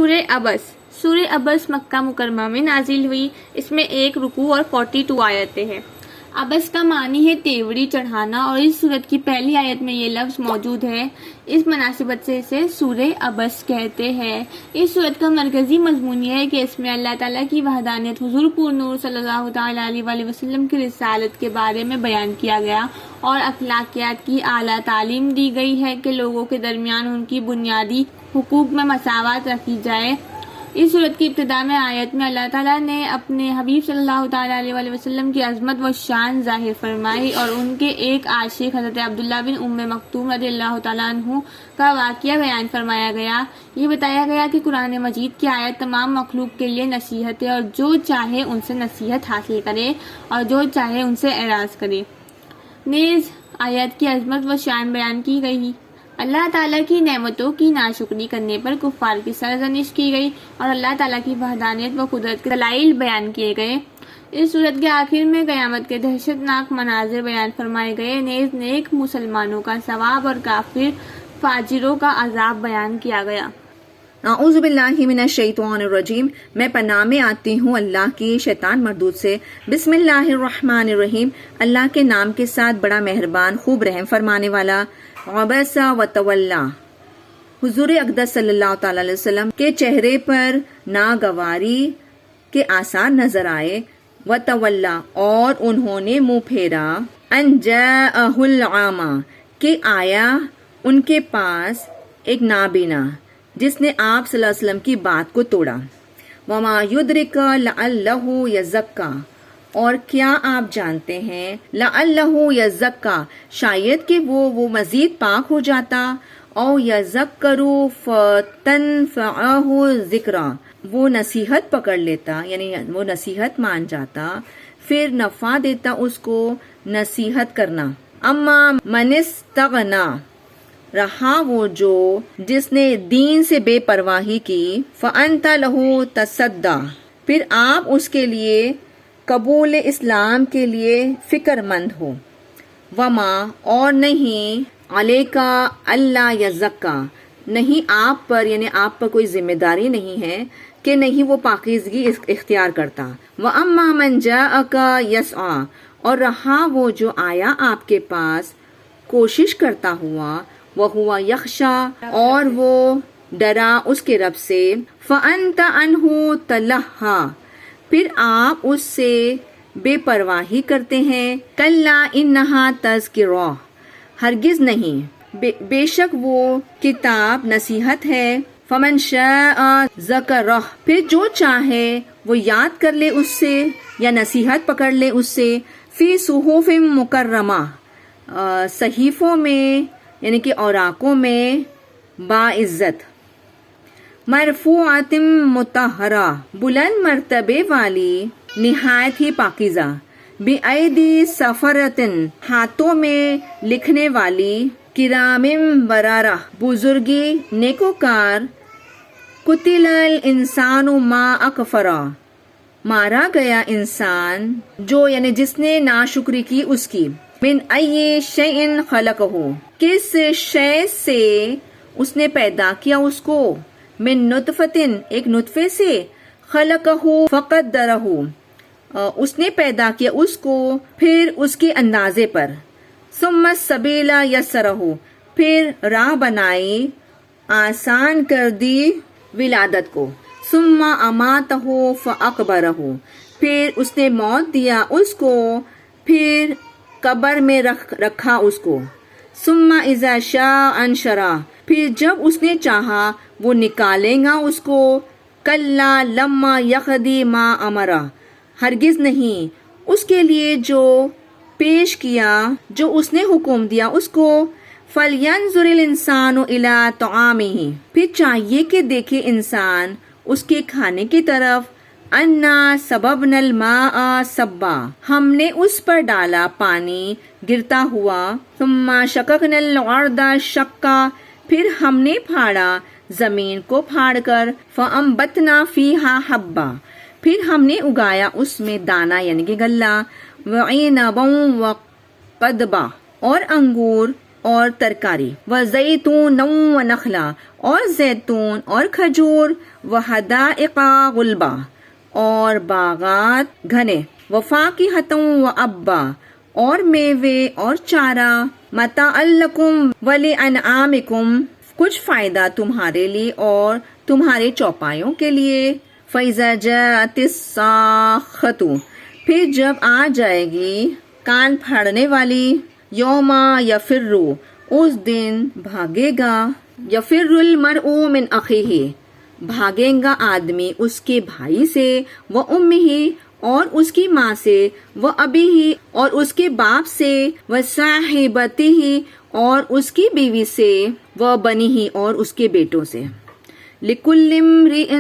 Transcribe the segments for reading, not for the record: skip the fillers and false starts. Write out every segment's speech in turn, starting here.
سورہ عبس۔ سورہ عبس مکہ مکرمہ میں نازل ہوئی۔ اس میں 1 رکوع اور 42 آیتیں ہیں۔ عبس کا معنی ہے تیوری چڑھانا، اور اس سورت کی پہلی آیت میں یہ لفظ موجود ہے۔ اس مناسبت سے اسے سورہ عبس کہتے ہیں۔ اس سورت کا مرکزی مضمون یہ ہے کہ اس میں اللہ تعالیٰ کی وحدانیت، حضور پور نور صلی اللہ تعالیٰ علیہ وآلہ وسلم کی رسالت کے بارے میں بیان کیا گیا، اور اخلاقیات کی اعلیٰ تعلیم دی گئی ہے کہ لوگوں کے درمیان ان کی بنیادی حقوق میں مساوات رکھی جائے۔ اس سورت کی ابتدا میں آیت میں اللہ تعالیٰ نے اپنے حبیب صلی اللہ تعالیٰ علیہ وآلہ وسلم کی عظمت و شان ظاہر فرمائی، اور ان کے ایک عاشق حضرت عبداللہ بن ام مکتوم رضی اللہ تعالیٰ عنہ کا واقعہ بیان فرمایا گیا۔ یہ بتایا گیا کہ قرآن مجید کی آیت تمام مخلوق کے لیے نصیحت ہے، اور جو چاہے ان سے نصیحت حاصل کرے اور جو چاہے ان سے اعراض کرے۔ نیز آیت کی عظمت و شان بیان کی گئی۔ اللہ تعالیٰ کی نعمتوں کی ناشکری کرنے پر کفار کی سرزنش کی گئی، اور اللہ تعالیٰ کی وحدانیت و قدرت کے دلائل بیان کیے گئے۔ اس سورت کے آخر میں قیامت کے دہشت ناک مناظر بیان فرمائے گئے۔ نیز نیک مسلمانوں کا ثواب اور کافر فاجروں کا عذاب بیان کیا گیا۔ اعوذ باللہ من الشیطان الرجیم، میں پناہ میں آتی ہوں اللہ کی شیطان مردود سے۔ بسم اللہ الرحمن الرحیم، اللہ کے نام کے ساتھ بڑا مہربان خوب رحم فرمانے والا۔ عبس و تولا، حضور اقدس صلی اللہ تعالی علیہ وسلم کے چہرے پر ناگواری کے آثار نظر آئے۔ و تولا، اور انہوں نے منہ پھیرا۔ ان جاءہ العامی، کہ آیا ان کے پاس ایک نابینا جس نے آپ صلی اللہ علیہ وسلم کی بات کو توڑا۔ وما یدرک لعلہ یزکا، اور کیا آپ جانتے ہیں لعلہ یزکا، شاید کہ وہ مزید پاک ہو جاتا۔ او یذکر فتنفعہ ذکرا، وہ نصیحت پکڑ لیتا، یعنی وہ نصیحت مان جاتا، پھر نفع دیتا اس کو نصیحت کرنا۔ اما من استغنا، رہا وہ جو جس نے دین سے بے پرواہی کی، فانت لہ تصدی، پھر آپ اس کے لیے قبول اسلام کے لیے فکر مند ہو۔ وما، اور نہیں، علیکا اللہ یزکا، نہیں آپ پر، یعنی آپ پر کوئی ذمہ داری نہیں ہے کہ نہیں وہ پاکیزگی اختیار کرتا۔ وَأَمَّا مَنْ جَاءَكَ يَسْعَىٰ، اور رہا وہ جو آیا آپ کے پاس کوشش کرتا ہوا، وَهُوَ يَخْشَىٰ، اور وہ ڈرا اس کے رب سے، فَأَنْتَ عَنْهُ تَلَهَّىٰ، پھر آپ اس سے بے پرواہی کرتے ہیں۔ کَلَّا إِنَّهَا تَذْکِرَةٌ، ہرگز نہیں، بے شک وہ کتاب نصیحت ہے۔ فَمَنْ شَاءَ ذَكَرَهُ، پھر جو چاہے وہ یاد کر لے اس سے یا نصیحت پکڑ لے اس سے۔ فِي صُحُفٍ مُكَرَّمَةٍ، صحیفوں میں یعنی کہ اوراقوں میں باعزت۔ مرفوعات مطہرہ، بلند مرتبے والی، نہایت ہی پاکیزہ۔ بِأَيْدِي سَفَرَةٍ، ہاتھوں میں لکھنے والی۔ کرام بررہ، بزرگی نیکوکار۔ قتل الانسان ما اکفرہ، مارا گیا انسان جو، یعنی جس نے ناشکری کی اس کی۔ من ای شیء خلقہ، کس شے سے اس نے پیدا کیا اس کو۔ من نطفۃ، ایک نطفے سے۔ خلقہ فقدرہ، اس نے پیدا کیا اس کو پھر اس کے اندازے پر۔ ثم السبیل یسرہ، پھر راہ بنائی، آسان کر دی ولادت کو۔ ثم اماتہ فاقبرہ، پھر اس نے موت دیا اس کو، پھر قبر میں رکھا اس کو۔ ثم اذا شاء انشرہ، پھر جب اس نے چاہا وہ نکالے گا اس کو۔ کلا لما یقضی ما امرہ، ہرگز نہیں، اس کے لیے جو پیش کیا جو اس نے حکم دیا اس کو۔ فَلْيَنْظُرِ الْإِنسَانُ إِلَىٰ طَعَامِهِ، پھر چاہیے کہ دیکھے انسان اس کے کھانے کی طرف۔ أَنَّا صَبَبْنَا الْمَاءَ صَبًّا، ہم نے اس پر ڈالا پانی گرتا ہوا۔ ثُمَّ شَقَقْنَا الْأَرْضَ شَقًّا، پھر ہم نے پھاڑا زمین کو پھاڑ کر۔ فَأَنبَتْنَا فِيهَا حَبًّا، پھر ہم نے اگایا اس میں دانہ یعنی کہ غلہ۔ وَعِنَبًا وَقَضْبًا، اور انگور اور ترکاری، وزیتون و نخلا، اور زیتون اور کھجور، وحدائق غلبا، اور باغات گھنے، وفاکہۃ و ابا، اور میوے اور چارہ، متاعا لکم ولانعامکم، کچھ فائدہ تمہارے لیے اور تمہارے چوپایوں کے لیے۔ فَإِذَا جَاءَتِ الصَّاخَّةُ، پھر جب آ جائے گی کان پھاڑنے والی، یوم یفر، اس دن بھاگے گا، یفر المرء من اخیہ، بھاگے گا آدمی اس کے بھائی سے، و امہ، اور اس کی ماں سے، و ابیہ، اور اس کے باپ سے، و صاحبتہ، اور اس کی بیوی سے، و بنیہ، اور اس کے بیٹوں سے۔ لِكُلِّ امْرِئٍ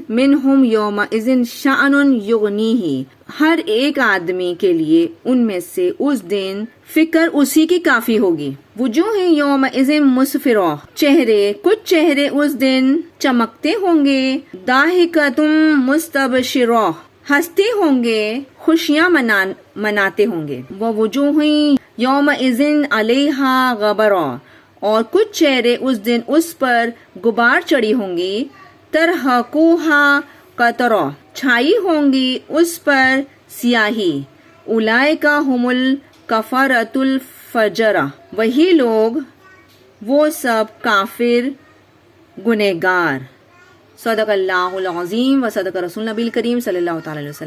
مِّنْهُمْ يَوْمَئِذٍ شَأْنٌ يُغْنِيهِ، ہر ایک آدمی کے لیے ان میں سے اس دن فکر اسی کی کافی ہوگی۔ وجوہ یومئذ مسفرہ، چہرے، کچھ چہرے اس دن چمکتے ہوں گے، ضاحکۃ مستبشرہ، ہنستے ہوں گے، خوشیاں مناتے ہوں گے۔ ووجوہ یومئذ علیہا غبرہ، اور کچھ چہرے اس دن اس پر غبار چڑھی ہوں گی، ترہقوہا قطرہ، چھائی ہوں گی اس پر سیاہی، اولئک ھم الکفرۃ الفجرہ، وہی لوگ، وہ سب کافر گنہگار۔ صدق اللہ العظیم و صدق رسول نبی کریم صلی اللہ تعالی علیہ وسلم۔